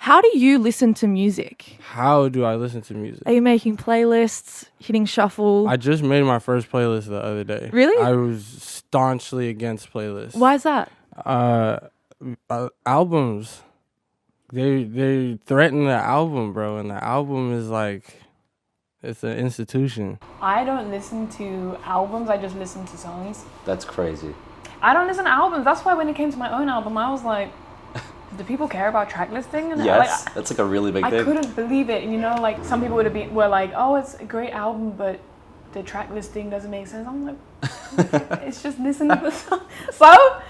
How do you listen to music? How do I listen to music? Are you making playlists, hitting shuffle? I just made my first playlist the other day. Really? I was staunchly against playlists. Why is that? Albums. They threaten the album, bro, and the album is like, it's an institution. I don't listen to albums, I just listen to songs. That's crazy. I don't listen to albums. That's why when it came to my own album, I was like, do people care about track listing? And Yes, like, that's like a really big I thing. couldn't believe it. You know, like some people were like, oh, it's a great album, but the track listing doesn't make sense. I'm like, it's just listening to the song. So?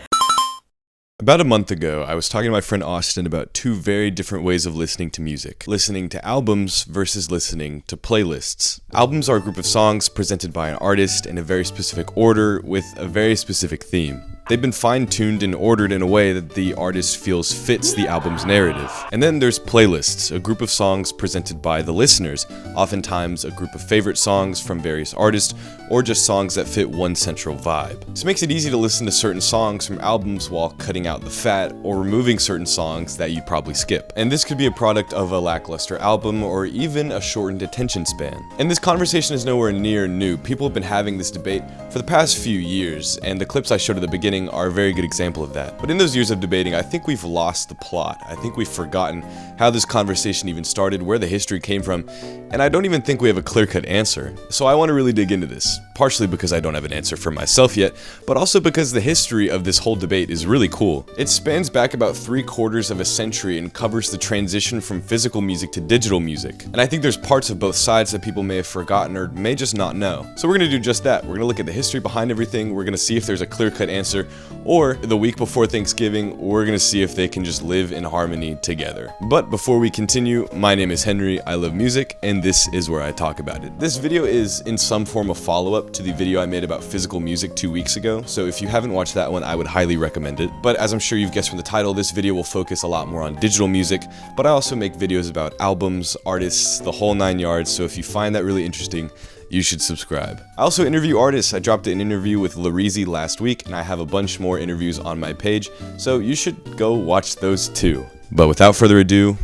About a month ago, I was talking to my friend Austin about two very different ways of listening to music. Listening to albums versus listening to playlists. Albums are a group of songs presented by an artist in a very specific order with a very specific theme. They've been fine-tuned and ordered in a way that the artist feels fits the album's narrative. And then there's playlists, a group of songs presented by the listeners, oftentimes a group of favorite songs from various artists, or just songs that fit one central vibe. This makes it easy to listen to certain songs from albums while cutting out the fat, or removing certain songs that you'd probably skip. And this could be a product of a lackluster album, or even a shortened attention span. And this conversation is nowhere near new. People have been having this debate for the past few years, and the clips I showed at the beginning are a very good example of that. But in those years of debating, I think we've lost the plot. I think we've forgotten how this conversation even started, where the history came from, and I don't even think we have a clear-cut answer. So I want to really dig into this, partially because I don't have an answer for myself yet, but also because the history of this whole debate is really cool. It spans back about 3/4 of a century and covers the transition from physical music to digital music. And I think there's parts of both sides that people may have forgotten or may just not know. So we're going to do just that. We're going to look at the history behind everything, we're going to see if there's a clear-cut answer, or the week before Thanksgiving, we're going to see if they can just live in harmony together. But before we continue, my name is Henry, I love music, and this is where I talk about it. This video is in some form a follow-up to the video I made about physical music 2 weeks ago, so if you haven't watched that one, I would highly recommend it. But as I'm sure you've guessed from the title, this video will focus a lot more on digital music, but I also make videos about albums, artists, the whole 9 yards, so if you find that really interesting, you should subscribe. I also interview artists. I dropped an interview with Lareezy last week, and I have a bunch more interviews on my page, so you should go watch those too. But without further ado,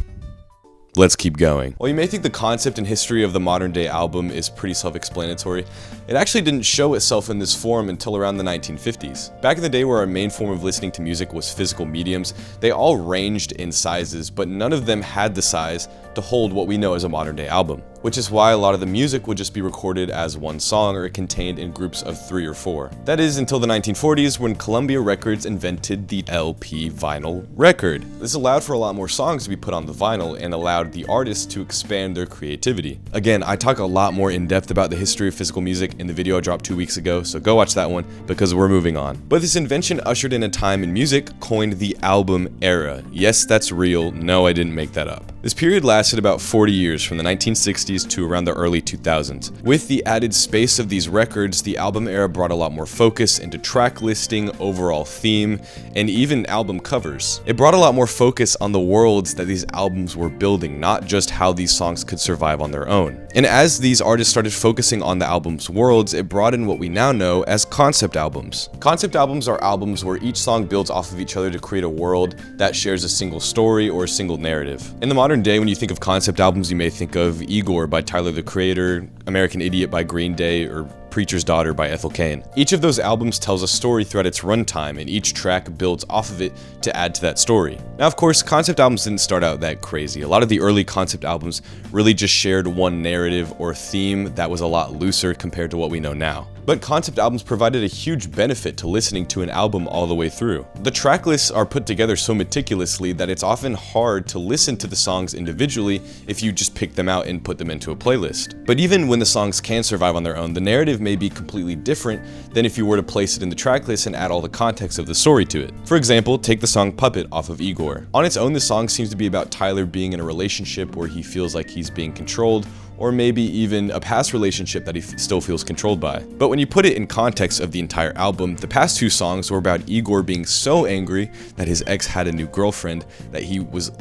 let's keep going. While you may think the concept and history of the modern day album is pretty self-explanatory, it actually didn't show itself in this form until around the 1950s. Back in the day where our main form of listening to music was physical mediums, they all ranged in sizes, but none of them had the size to hold what we know as a modern day album. Which is why a lot of the music would just be recorded as one song or contained in groups of 3 or 4. That is until the 1940s when Columbia Records invented the LP vinyl record. This allowed for a lot more songs to be put on the vinyl and allowed the artists to expand their creativity. Again, I talk a lot more in depth about the history of physical music in the video I dropped 2 weeks ago, so go watch that one because we're moving on. But this invention ushered in a time in music coined the album era. Yes, that's real. No, I didn't make that up. This period lasted about 40 years from the 1960s to around the early 2000s. With the added space of these records, the album era brought a lot more focus into track listing, overall theme, and even album covers. It brought a lot more focus on the worlds that these albums were building, not just how these songs could survive on their own. And as these artists started focusing on the album's worlds, it brought in what we now know as concept albums. Concept albums are albums where each song builds off of each other to create a world that shares a single story or a single narrative. In the modern day, when you think of concept albums, you may think of Igor by Tyler the Creator, American Idiot by Green Day, or Preacher's Daughter by Ethel Cain. Each of those albums tells a story throughout its runtime, and each track builds off of it to add to that story. Now, of course, concept albums didn't start out that crazy. A lot of the early concept albums really just shared one narrative or theme that was a lot looser compared to what we know now. But concept albums provided a huge benefit to listening to an album all the way through. The track lists are put together so meticulously that it's often hard to listen to the songs individually if you just pick them out and put them into a playlist. But even when the songs can survive on their own, the narrative may be completely different than if you were to place it in the track list and add all the context of the story to it. For example, take the song Puppet off of Igor. On its own, this song seems to be about Tyler being in a relationship where he feels like he's being controlled, or maybe even a past relationship that he still feels controlled by. But when you put it in context of the entire album, the past 2 songs were about Igor being so angry that his ex had a new girlfriend that he was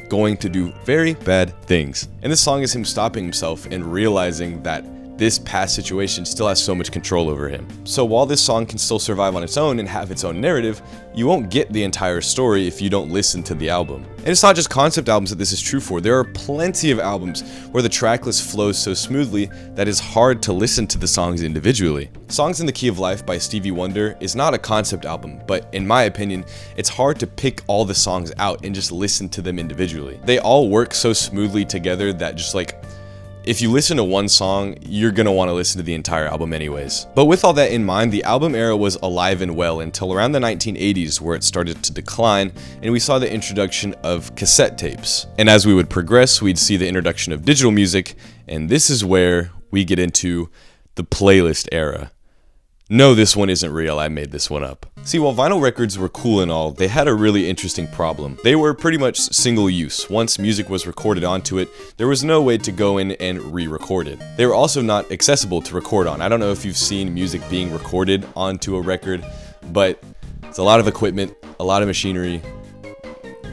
going to do very bad things. And this song is him stopping himself and realizing that this past situation still has so much control over him. So while this song can still survive on its own and have its own narrative, you won't get the entire story if you don't listen to the album. And it's not just concept albums that this is true for. There are plenty of albums where the tracklist flows so smoothly that it's hard to listen to the songs individually. Songs in the Key of Life by Stevie Wonder is not a concept album, but in my opinion, it's hard to pick all the songs out and just listen to them individually. They all work so smoothly together that just like, if you listen to one song, you're gonna want to listen to the entire album anyways. But with all that in mind, the album era was alive and well until around the 1980s, where it started to decline and we saw the introduction of cassette tapes. And as we would progress, we'd see the introduction of digital music, and this is where we get into the playlist era. No, this one isn't real, I made this one up. See, while vinyl records were cool and all, they had a really interesting problem. They were pretty much single use. Once music was recorded onto it, there was no way to go in and re-record it. They were also not accessible to record on. I don't know if you've seen music being recorded onto a record, but it's a lot of equipment, a lot of machinery.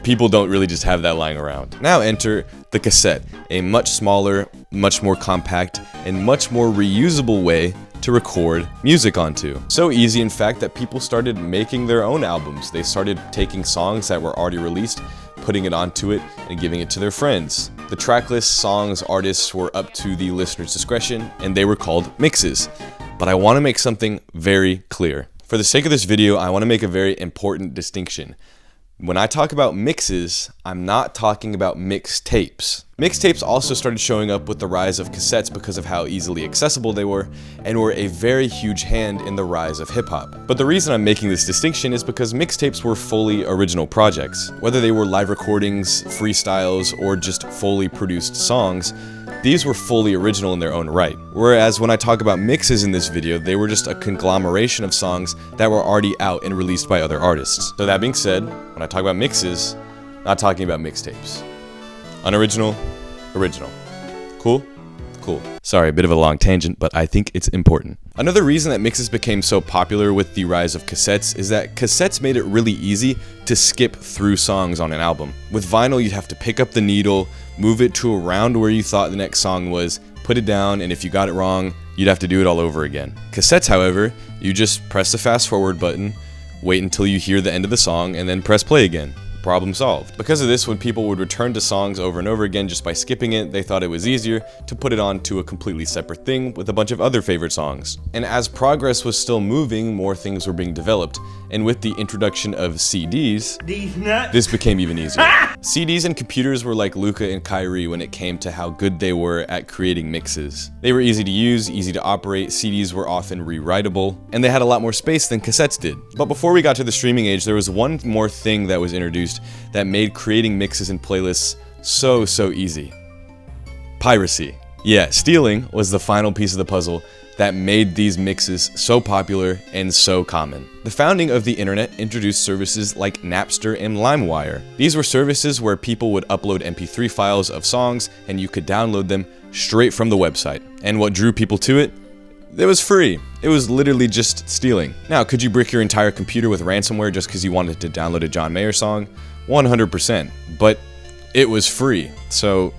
People don't really just have that lying around. Now enter the cassette, a much smaller, much more compact, and much more reusable way to record music onto. So easy, in fact, that people started making their own albums. They started taking songs that were already released, putting it onto it, and giving it to their friends. The tracklist, songs, artists were up to the listener's discretion, and they were called mixes. But I want to make something very clear. For the sake of this video, I want to make a very important distinction. When I talk about mixes, I'm not talking about mixtapes. Mixtapes also started showing up with the rise of cassettes because of how easily accessible they were, and were a very huge hand in the rise of hip-hop. But the reason I'm making this distinction is because mixtapes were fully original projects. Whether they were live recordings, freestyles, or just fully produced songs, these were fully original in their own right. Whereas when I talk about mixes in this video, they were just a conglomeration of songs that were already out and released by other artists. So that being said, when I talk about mixes, not talking about mixtapes. Unoriginal, original. Cool? Cool. Sorry, a bit of a long tangent, but I think it's important. Another reason that mixes became so popular with the rise of cassettes is that cassettes made it really easy to skip through songs on an album. With vinyl, you'd have to pick up the needle, move it to around where you thought the next song was, put it down, and if you got it wrong, you'd have to do it all over again. Cassettes, however, you just press the fast forward button, wait until you hear the end of the song, and then press play again. Problem solved. Because of this, when people would return to songs over and over again just by skipping it, they thought it was easier to put it on to a completely separate thing with a bunch of other favorite songs. And as progress was still moving, more things were being developed. And with the introduction of CDs, this became even easier. CDs and computers were like Luca and Kyrie when it came to how good they were at creating mixes. They were easy to use, easy to operate, CDs were often rewritable, and they had a lot more space than cassettes did. But before we got to the streaming age, there was one more thing that was introduced that made creating mixes and playlists so easy. Piracy. Yeah, stealing was the final piece of the puzzle that made these mixes so popular and so common. The founding of the internet introduced services like Napster and LimeWire. These were services where people would upload MP3 files of songs and you could download them straight from the website. And what drew people to it? It was free. It was literally just stealing. Now, could you brick your entire computer with ransomware just because you wanted to download a John Mayer song? 100%. But it was free, so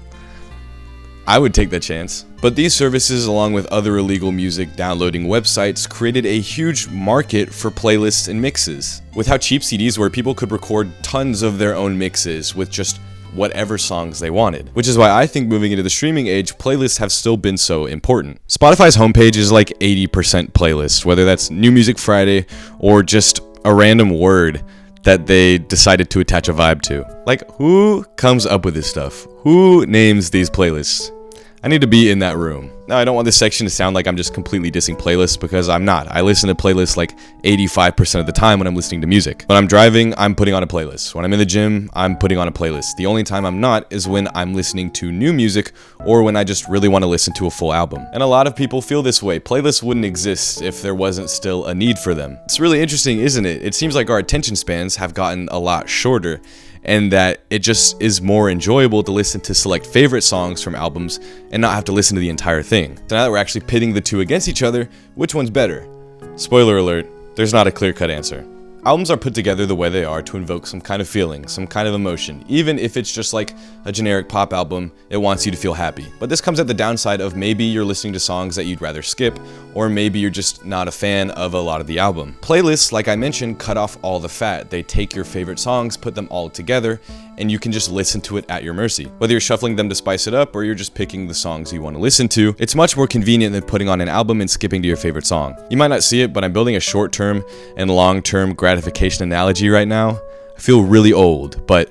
I would take that chance. But these services, along with other illegal music downloading websites, created a huge market for playlists and mixes. With how cheap CDs were, people could record tons of their own mixes with just whatever songs they wanted. Which is why I think moving into the streaming age, playlists have still been so important. Spotify's homepage is like 80% playlists, whether that's New Music Friday or just a random word that they decided to attach a vibe to. Like, who comes up with this stuff? Who names these playlists? I need to be in that room. Now, I don't want this section to sound like I'm just completely dissing playlists, because I'm not. I listen to playlists like 85% of the time when I'm listening to music. When I'm driving, I'm putting on a playlist. When I'm in the gym, I'm putting on a playlist. The only time I'm not is when I'm listening to new music or when I just really want to listen to a full album. And a lot of people feel this way. Playlists wouldn't exist if there wasn't still a need for them. It's really interesting, isn't it? It seems like our attention spans have gotten a lot shorter, and that it just is more enjoyable to listen to select favorite songs from albums and not have to listen to the entire thing. So now that we're actually pitting the two against each other, which one's better? Spoiler alert, there's not a clear-cut answer. Albums are put together the way they are to invoke some kind of feeling, some kind of emotion. Even if it's just like a generic pop album, it wants you to feel happy. But this comes at the downside of maybe you're listening to songs that you'd rather skip, or maybe you're just not a fan of a lot of the album. Playlists, like I mentioned, cut off all the fat. They take your favorite songs, put them all together, and you can just listen to it at your mercy. Whether you're shuffling them to spice it up or you're just picking the songs you want to listen to, it's much more convenient than putting on an album and skipping to your favorite song. You might not see it, but I'm building a short-term and long-term gratification analogy right now. I feel really old, but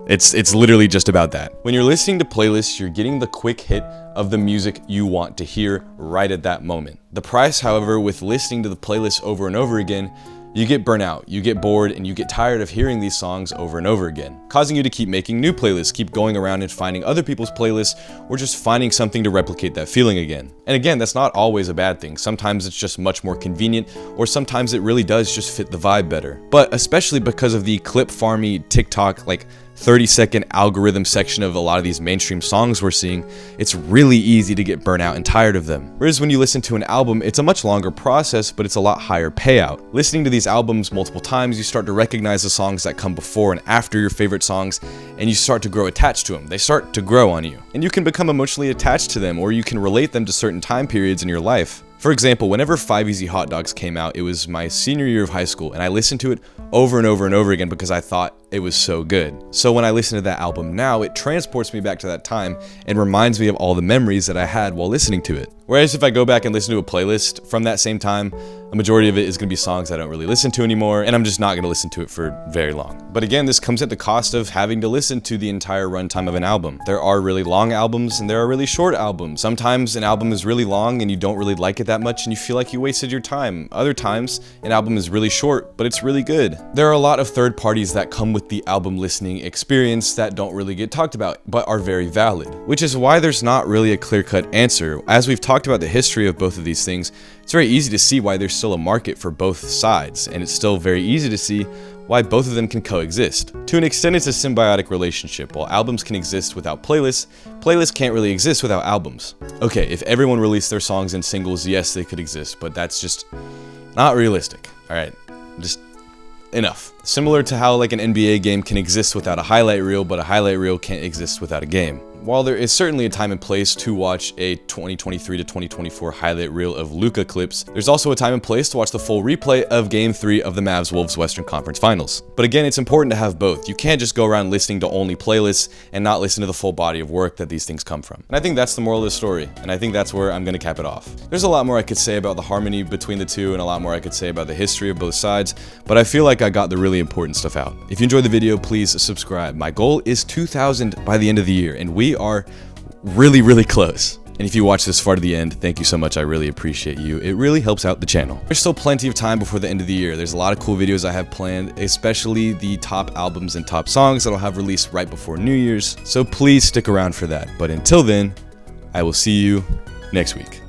it's literally just about that. When you're listening to playlists, you're getting the quick hit of the music you want to hear right at that moment. The price, however, with listening to the playlist over and over again, you get burnout, you get bored, and you get tired of hearing these songs over and over again, causing you to keep making new playlists, keep going around and finding other people's playlists, or just finding something to replicate that feeling again. And again, that's not always a bad thing. Sometimes it's just much more convenient, or sometimes it really does just fit the vibe better. But especially because of the clip farmy TikTok, like 30-second algorithm section of a lot of these mainstream songs we're seeing, it's really easy to get burnt out and tired of them. Whereas when you listen to an album, it's a much longer process, but it's a lot higher payout. Listening to these albums multiple times, you start to recognize the songs that come before and after your favorite songs, and you start to grow attached to them. They start to grow on you. And you can become emotionally attached to them, or you can relate them to certain time periods in your life. For example, whenever 5 Easy Hot Dogs came out, it was my senior year of high school, and I listened to it over and over and over again because I thought it was so good. So when I listen to that album now, it transports me back to that time and reminds me of all the memories that I had while listening to it. Whereas if I go back and listen to a playlist from that same time, a majority of it is going to be songs I don't really listen to anymore, and I'm just not going to listen to it for very long. But again, this comes at the cost of having to listen to the entire runtime of an album. There are really long albums and there are really short albums. Sometimes an album is really long and you don't really like it that much and you feel like you wasted your time. Other times, an album is really short, but it's really good. There are a lot of third parties that come with the album listening experience that don't really get talked about, but are very valid, which is why there's not really a clear-cut answer. As we've talked about the history of both of these things, it's very easy to see why there's still a market for both sides, and it's still very easy to see why both of them can coexist. To an extent, it's a symbiotic relationship. While albums can exist without playlists, playlists can't really exist without albums. Okay, if everyone released their songs in singles, yes, they could exist, but that's just not realistic. All right, just enough. Similar to how like an NBA game can exist without a highlight reel, but a highlight reel can't exist without a game. While there is certainly a time and place to watch a 2023 to 2024 highlight reel of Luka clips, there's also a time and place to watch the full replay of Game 3 of the Mavs-Wolves Western Conference Finals. But again, it's important to have both. You can't just go around listening to only playlists and not listen to the full body of work that these things come from. And I think that's the moral of the story, and I think that's where I'm going to cap it off. There's a lot more I could say about the harmony between the two and a lot more I could say about the history of both sides, but I feel like I got the really important stuff out. If you enjoyed the video, please subscribe. My goal is 2,000 by the end of the year, and we are really close. And if you watch this far to the end, thank you so much. I really appreciate you. It really helps out the channel. There's still plenty of time before the end of the year. There's a lot of cool videos I have planned, especially the top albums and top songs that I'll have released right before New Year's. So please stick around for that. But until then, I will see you next week.